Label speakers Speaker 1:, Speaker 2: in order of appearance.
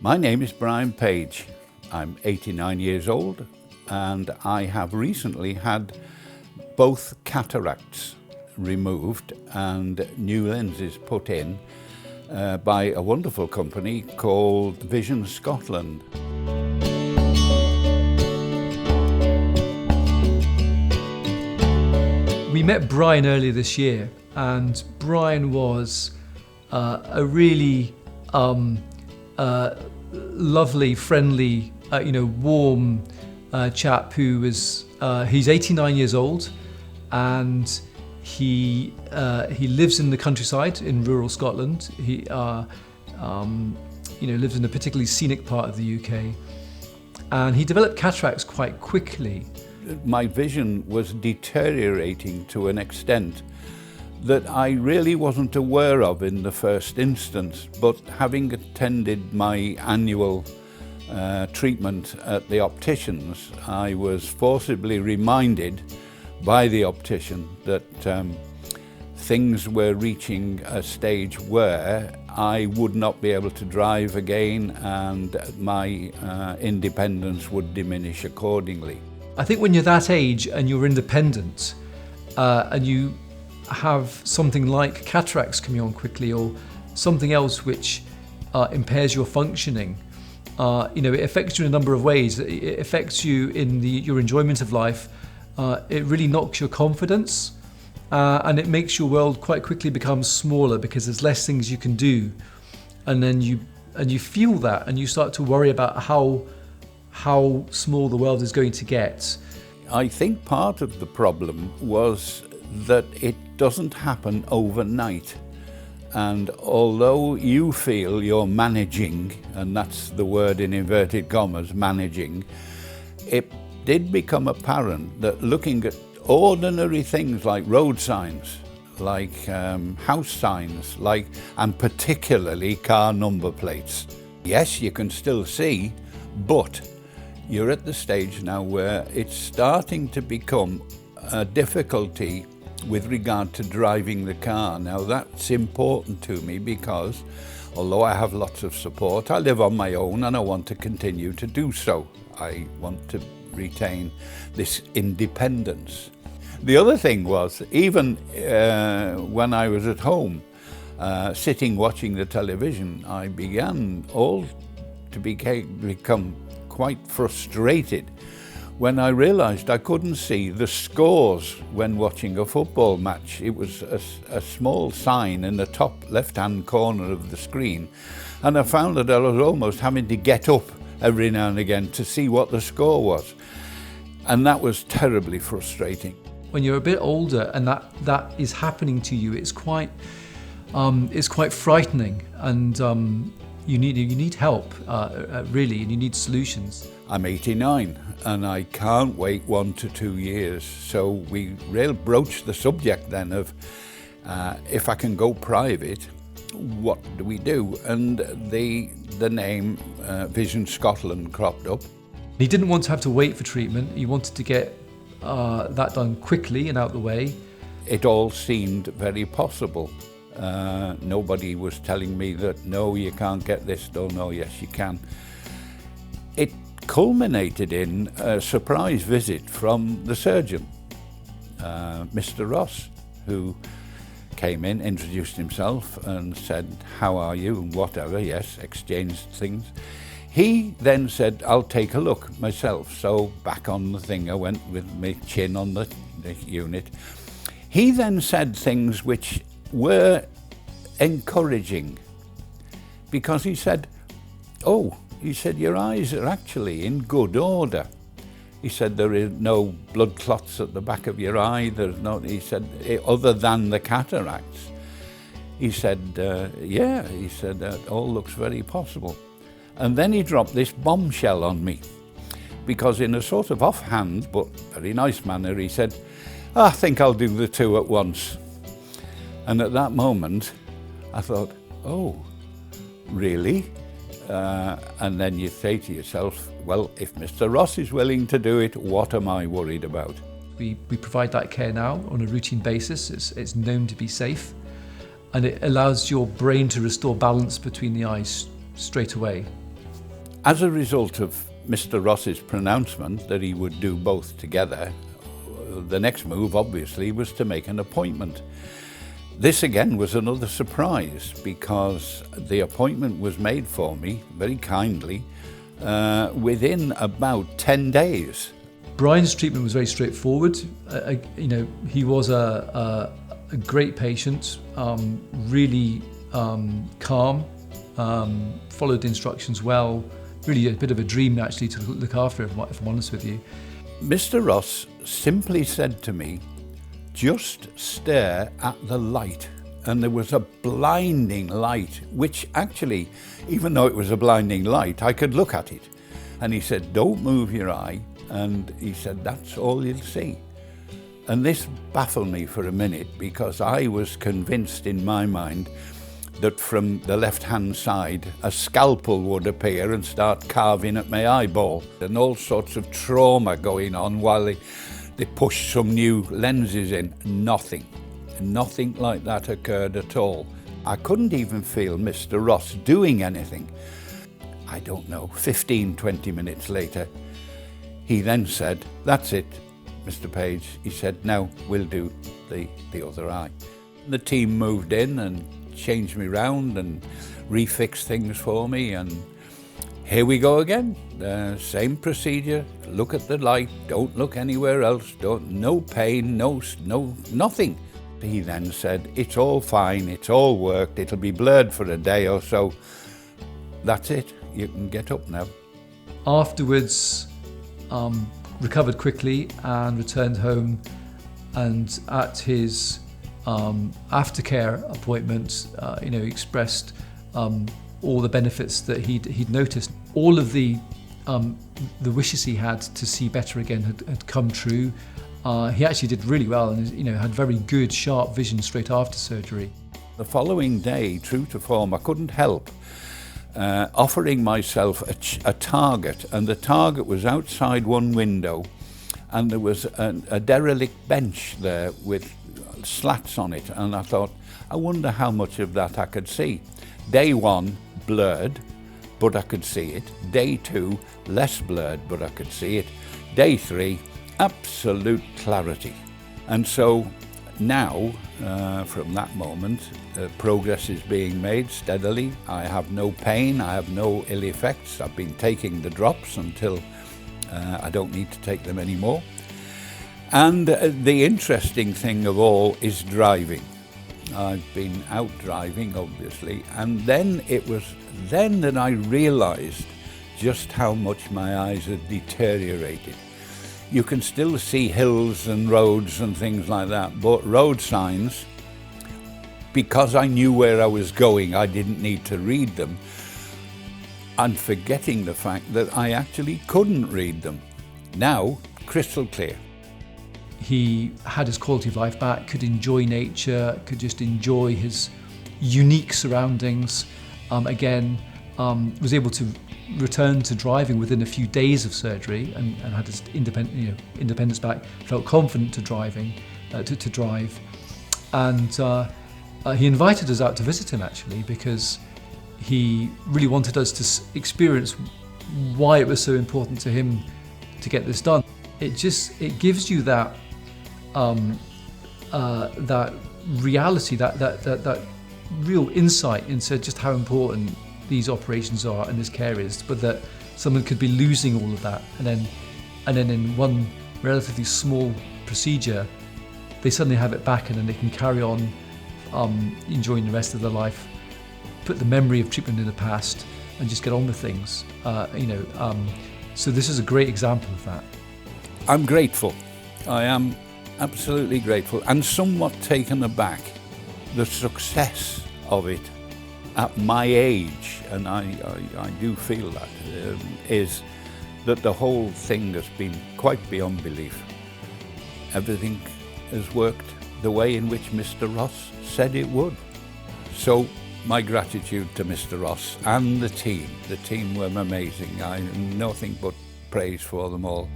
Speaker 1: My name is Brian Page. I'm 89 years old and I have recently had both cataracts removed and new lenses put in by a wonderful company called Vision Scotland.
Speaker 2: We met Brian earlier this year, and Brian was a really lovely, friendly, warm chap who was, he's 89 years old, and he lives in the countryside in rural Scotland. He lives in a particularly scenic part of the UK, and he developed cataracts quite quickly.
Speaker 1: My vision was deteriorating to an extent that I really wasn't aware of in the first instance, but having attended my annual treatment at the optician's, I was forcibly reminded by the optician that things were reaching a stage where I would not be able to drive again and my independence would diminish accordingly.
Speaker 2: I think when you're that age and you're independent and you have something like cataracts coming on quickly or something else which impairs your functioning, it affects you in a number of ways. It affects you in your enjoyment of life. It really knocks your confidence and it makes your world quite quickly become smaller because there's less things you can do. And then you feel that and you start to worry about how small the world is going to get.
Speaker 1: I think part of the problem was that it doesn't happen overnight. And although you feel you're managing, and that's the word in inverted commas, managing, it did become apparent that looking at ordinary things like road signs, like house signs, and particularly car number plates. Yes, you can still see, but you're at the stage now where it's starting to become a difficulty with regard to driving the car. Now that's important to me because although I have lots of support, I live on my own and I want to continue to do so. I want to retain this independence. The other thing was, even when I was at home, sitting watching the television, I began to become quite frustrated when I realised I couldn't see the scores when watching a football match. It was a small sign in the top left-hand corner of the screen, and I found that I was almost having to get up every now and again to see what the score was, and that was terribly frustrating.
Speaker 2: When you're a bit older and that is happening to you, it's quite frightening, and you need help, really, and you need solutions.
Speaker 1: I'm 89 and I can't wait 1 to 2 years. So we broached the subject then of if I can go private, what do we do? And the name Vision Scotland cropped up.
Speaker 2: He didn't want to have to wait for treatment. He wanted to get that done quickly and out the way.
Speaker 1: It all seemed very possible. Nobody was telling me that, no, you can't get this done, no, yes, you can. It culminated in a surprise visit from the surgeon, Mr. Ross, who came in, introduced himself and said, how are you, and whatever, yes, exchanged things. He then said, I'll take a look myself. So back on the thing I went with my chin on the unit. He then said things which were encouraging, because he said, your eyes are actually in good order. He said, there is no blood clots at the back of your eye, he said, other than the cataracts. He said, that all looks very possible. And then he dropped this bombshell on me, because in a sort of offhand but very nice manner, he said, I think I'll do the two at once. And at that moment, I thought, oh, really? And then you say to yourself, well, if Mr. Ross is willing to do it, what am I worried about?
Speaker 2: We provide that care now on a routine basis. It's known to be safe, and it allows your brain to restore balance between the eyes straight away.
Speaker 1: As a result of Mr. Ross's pronouncement that he would do both together, the next move obviously was to make an appointment. This again was another surprise because the appointment was made for me very kindly within about 10 days.
Speaker 2: Brian's treatment was very straightforward. He was a great patient, really calm, followed the instructions well. Really a bit of a dream actually to look after, if I'm honest with you.
Speaker 1: Mr. Ross simply said to me, just stare at the light. And there was a blinding light, which actually, even though it was a blinding light, I could look at it. And he said, don't move your eye. And he said, that's all you'll see. And this baffled me for a minute because I was convinced in my mind that from the left-hand side, a scalpel would appear and start carving at my eyeball, and all sorts of trauma going on while they pushed some new lenses in. Nothing like that occurred at all. I couldn't even feel Mr. Ross doing anything. I don't know, 15, 20 minutes later, he then said, that's it, Mr. Page. He said, now we'll do the other eye. The team moved in and changed me round and refixed things for me, and here we go again. Same procedure, look at the light, don't look anywhere else, no pain, nothing. He then said, it's all fine, it's all worked, it'll be blurred for a day or so. That's it, you can get up now.
Speaker 2: Afterwards, recovered quickly and returned home, and at his aftercare appointment, expressed all the benefits that he'd noticed. All of the wishes he had to see better again had come true. He actually did really well and had very good, sharp vision straight after surgery.
Speaker 1: The following day, true to form, I couldn't help offering myself a target, and the target was outside one window, and there was a derelict bench there with slats on it, and I thought, I wonder how much of that I could see. Day one, blurred, but I could see it. Day two, less blurred, but I could see it. Day three, absolute clarity. And so now, from that moment, progress is being made steadily. I have no pain, I have no ill effects. I've been taking the drops until I don't need to take them anymore. And the interesting thing of all is driving. I've been out driving, obviously, and then it was then that I realised just how much my eyes had deteriorated. You can still see hills and roads and things like that, but road signs, because I knew where I was going, I didn't need to read them. I'm forgetting the fact that I actually couldn't read them. Now, crystal clear.
Speaker 2: He had his quality of life back, could enjoy nature, could just enjoy his unique surroundings. Was able to return to driving within a few days of surgery and had his independence back, felt confident to drive. And he invited us out to visit him actually, because he really wanted us to experience why it was so important to him to get this done. It gives you that that reality, that real insight into just how important these operations are and this care is, but that someone could be losing all of that, and then in one relatively small procedure, they suddenly have it back, and then they can carry on enjoying the rest of their life, put the memory of treatment in the past, and just get on with things. So this is a great example of that.
Speaker 1: I'm grateful. I am absolutely grateful and somewhat taken aback. The success of it at my age, and I do feel that, is that the whole thing has been quite beyond belief. Everything has worked the way in which Mr. Ross said it would. So my gratitude to Mr. Ross and the team. The team were amazing. I have nothing but praise for them all.